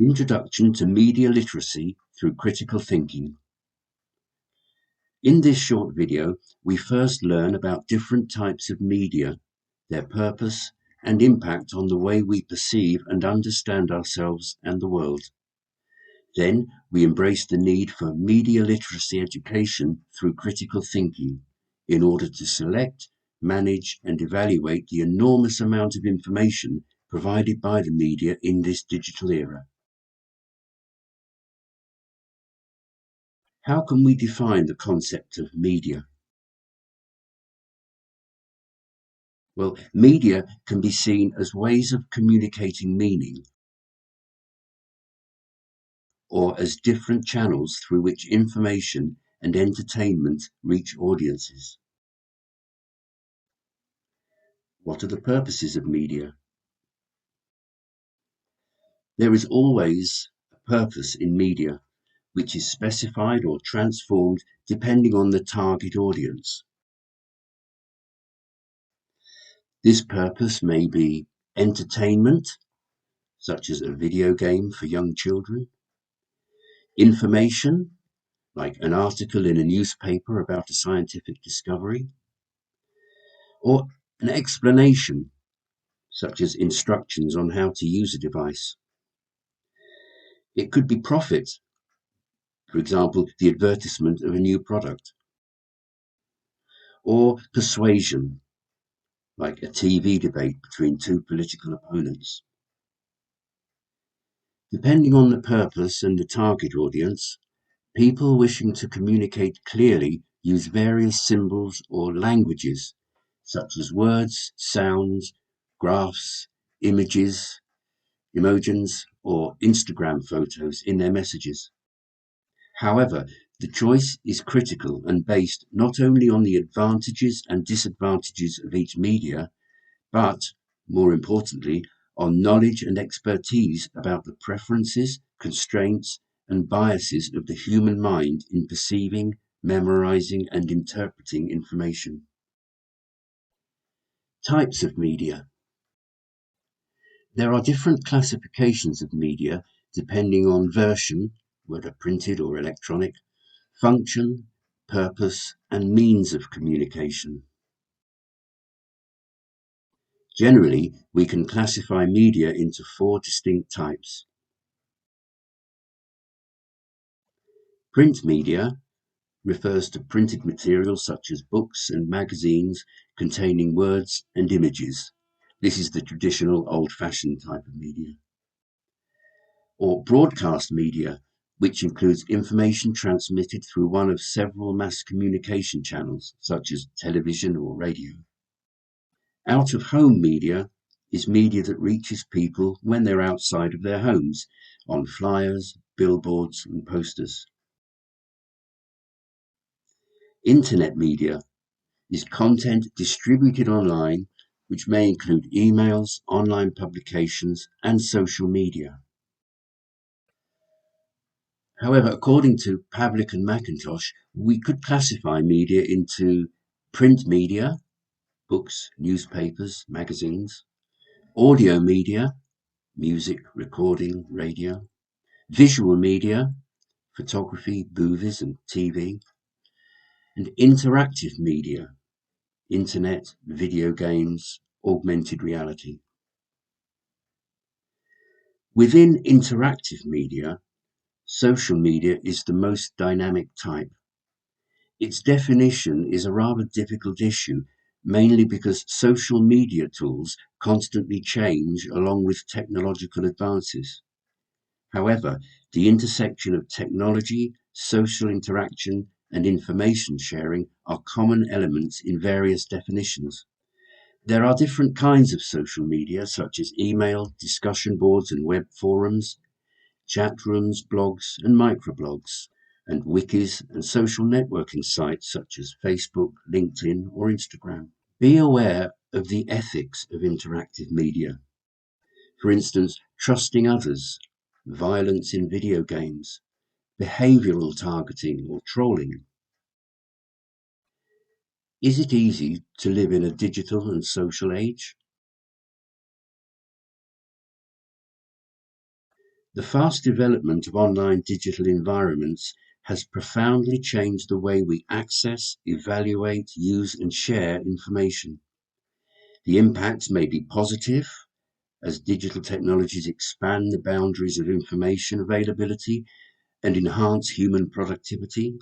Introduction to Media Literacy Through Critical Thinking. In this short video, we first learn about different types of media, their purpose and impact on the way we perceive and understand ourselves and the world. Then we embrace the need for media literacy education through critical thinking in order to select, manage and evaluate the enormous amount of information provided by the media in this digital era. How can we define the concept of media? Well, media can be seen as ways of communicating meaning, or as different channels through which information and entertainment reach audiences. What are the purposes of media? There is always a purpose in media, which is specified or transformed depending on the target audience. This purpose may be entertainment, such as a video game for young children, information, like an article in a newspaper about a scientific discovery, or an explanation, such as instructions on how to use a device. It could be profit, for example, the advertisement of a new product, or persuasion, like a TV debate between two political opponents. Depending on the purpose and the target audience, people wishing to communicate clearly use various symbols or languages, such as words, sounds, graphs, images, emojis, or Instagram photos in their messages. However, the choice is critical and based not only on the advantages and disadvantages of each media, but, more importantly, on knowledge and expertise about the preferences, constraints, and biases of the human mind in perceiving, memorizing, and interpreting information. Types of media. There are different classifications of media depending on version, whether printed or electronic, function, purpose, and means of communication. Generally, we can classify media into 4 distinct types. Print media refers to printed material such as books and magazines containing words and images. This is the traditional old-fashioned type of media. Or broadcast media, which includes information transmitted through one of several mass communication channels, such as television or radio. Out-of-home media is media that reaches people when they're outside of their homes, on flyers, billboards, and posters. Internet media is content distributed online, which may include emails, online publications, and social media. However, according to Pavlik and McIntosh, we could classify media into print media, books, newspapers, magazines, audio media, music, recording, radio, visual media, photography, movies, and TV, and interactive media, internet, video games, augmented reality. Within interactive media, social media is the most dynamic type. Its definition is a rather difficult issue, mainly because social media tools constantly change along with technological advances. However, the intersection of technology, social interaction, and information sharing are common elements in various definitions. There are different kinds of social media, such as email, discussion boards and web forums, chat rooms, blogs and microblogs, and wikis and social networking sites such as Facebook, LinkedIn, or Instagram. Be aware of the ethics of interactive media. For instance, trusting others, violence in video games, behavioral targeting or trolling. Is it easy to live in a digital and social age? The fast development of online digital environments has profoundly changed the way we access, evaluate, use, and share information. The impacts may be positive, as digital technologies expand the boundaries of information availability and enhance human productivity.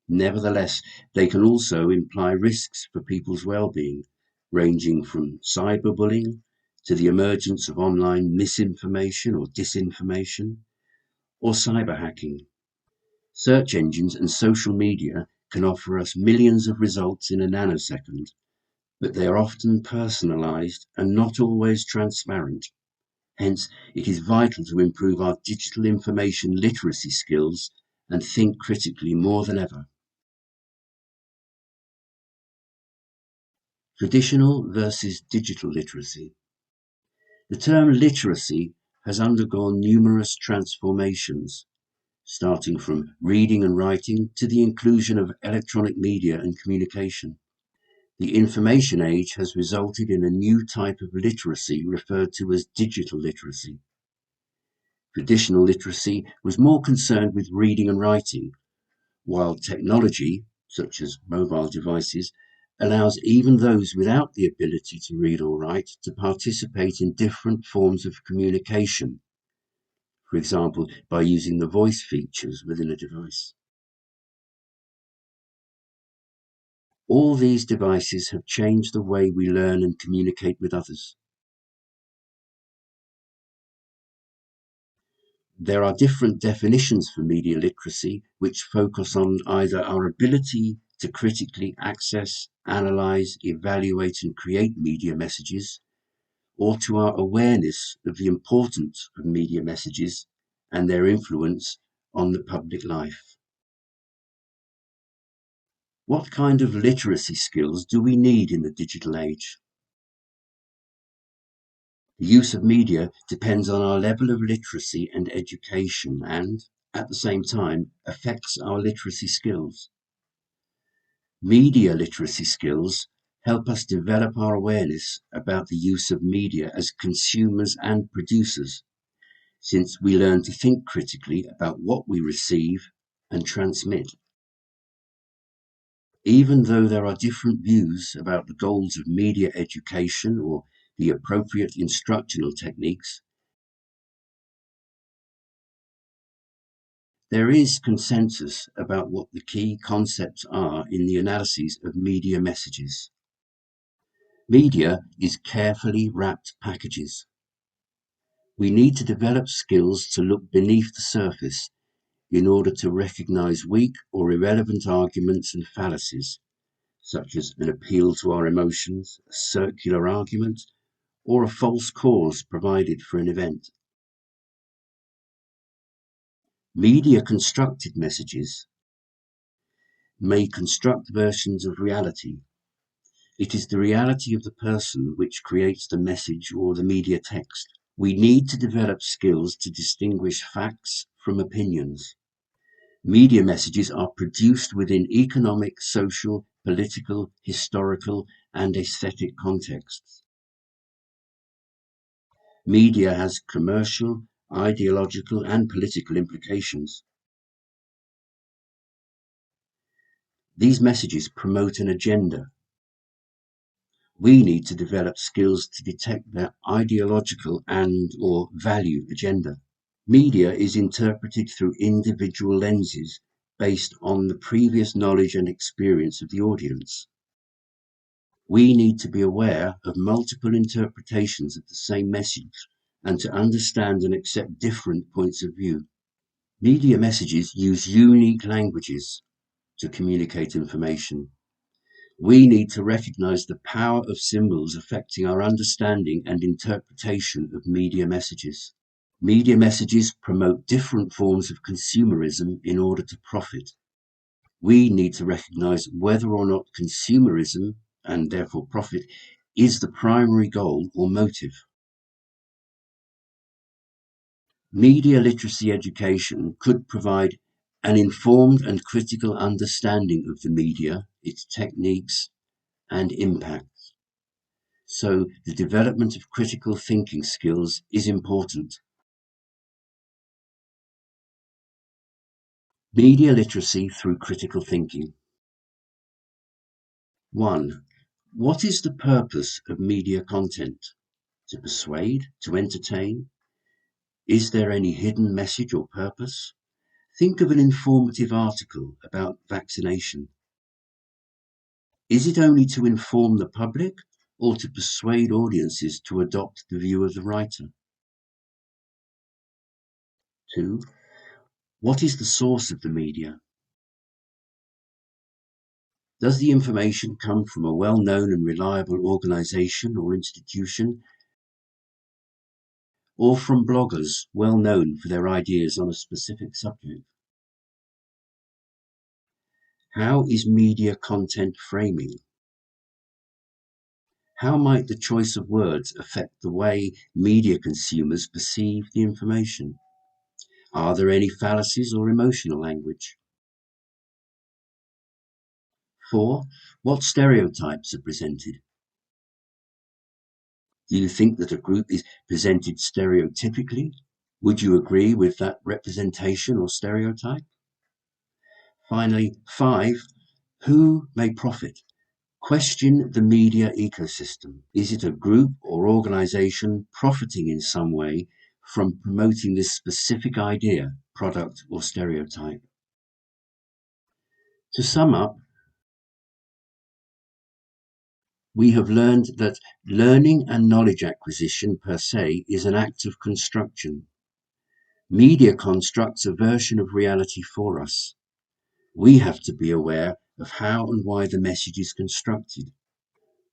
Nevertheless, they can also imply risks for people's well-being, ranging from cyberbullying to the emergence of online misinformation or disinformation, or cyber hacking. Search engines and social media can offer us millions of results in a nanosecond, but they are often personalized and not always transparent. Hence, it is vital to improve our digital information literacy skills and think critically more than ever. Traditional versus digital literacy. The term literacy has undergone numerous transformations, starting from reading and writing to the inclusion of electronic media and communication. The information age has resulted in a new type of literacy referred to as digital literacy. Traditional literacy was more concerned with reading and writing, while technology, such as mobile devices, allows even those without the ability to read or write to participate in different forms of communication, for example, by using the voice features within a device. All these devices have changed the way we learn and communicate with others. There are different definitions for media literacy which focus on either our ability to critically access, analyze, evaluate, and create media messages, or to our awareness of the importance of media messages and their influence on the public life. What kind of literacy skills do we need in the digital age? The use of media depends on our level of literacy and education and, at the same time, affects our literacy skills. Media literacy skills help us develop our awareness about the use of media as consumers and producers, since we learn to think critically about what we receive and transmit. Even though there are different views about the goals of media education or the appropriate instructional techniques, there is consensus about what the key concepts are in the analyses of media messages. Media is carefully wrapped packages. We need to develop skills to look beneath the surface in order to recognize weak or irrelevant arguments and fallacies, such as an appeal to our emotions, a circular argument, or a false cause provided for an event. Media constructed messages may construct versions of reality. It is the reality of the person which creates the message or the media text. We need to develop skills to distinguish facts from opinions. Media messages are produced within economic, social, political, historical, and aesthetic contexts. Media has commercial, ideological, and political implications. These messages promote an agenda. We need to develop skills to detect their ideological and/or value agenda. Media is interpreted through individual lenses based on the previous knowledge and experience of the audience. We need to be aware of multiple interpretations of the same message and to understand and accept different points of view. Media messages use unique languages to communicate information. We need to recognize the power of symbols affecting our understanding and interpretation of media messages. Media messages promote different forms of consumerism in order to profit. We need to recognize whether or not consumerism, and therefore profit, is the primary goal or motive. Media literacy education could provide an informed and critical understanding of the media, its techniques, and impacts. So the development of critical thinking skills is important. Media literacy through critical thinking. 1. What is the purpose of media content? To persuade? To entertain? Is there any hidden message or purpose? Think of an informative article about vaccination. Is it only to inform the public or to persuade audiences to adopt the view of the writer? 2. What is the source of the media? Does the information come from a well-known and reliable organization or institution, or from bloggers well known for their ideas on a specific subject? How is media content framing? How might the choice of words affect the way media consumers perceive the information? Are there any fallacies or emotional language? 4. What stereotypes are presented? Do you think that a group is presented stereotypically? Would you agree with that representation or stereotype? Finally, 5. Who may profit? Question the media ecosystem. Is it a group or organization profiting in some way from promoting this specific idea, product, or stereotype? To sum up, we have learned that learning and knowledge acquisition per se is an act of construction. Media constructs a version of reality for us. We have to be aware of how and why the message is constructed.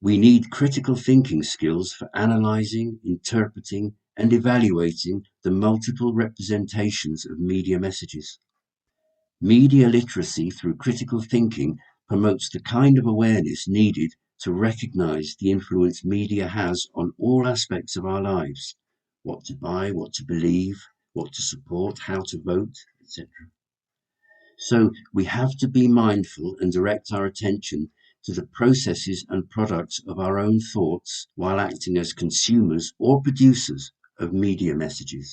We need critical thinking skills for analyzing, interpreting, and evaluating the multiple representations of media messages. Media literacy through critical thinking promotes the kind of awareness needed to recognize the influence media has on all aspects of our lives: what to buy, what to believe, what to support, how to vote, etc. So we have to be mindful and direct our attention to the processes and products of our own thoughts while acting as consumers or producers of media messages.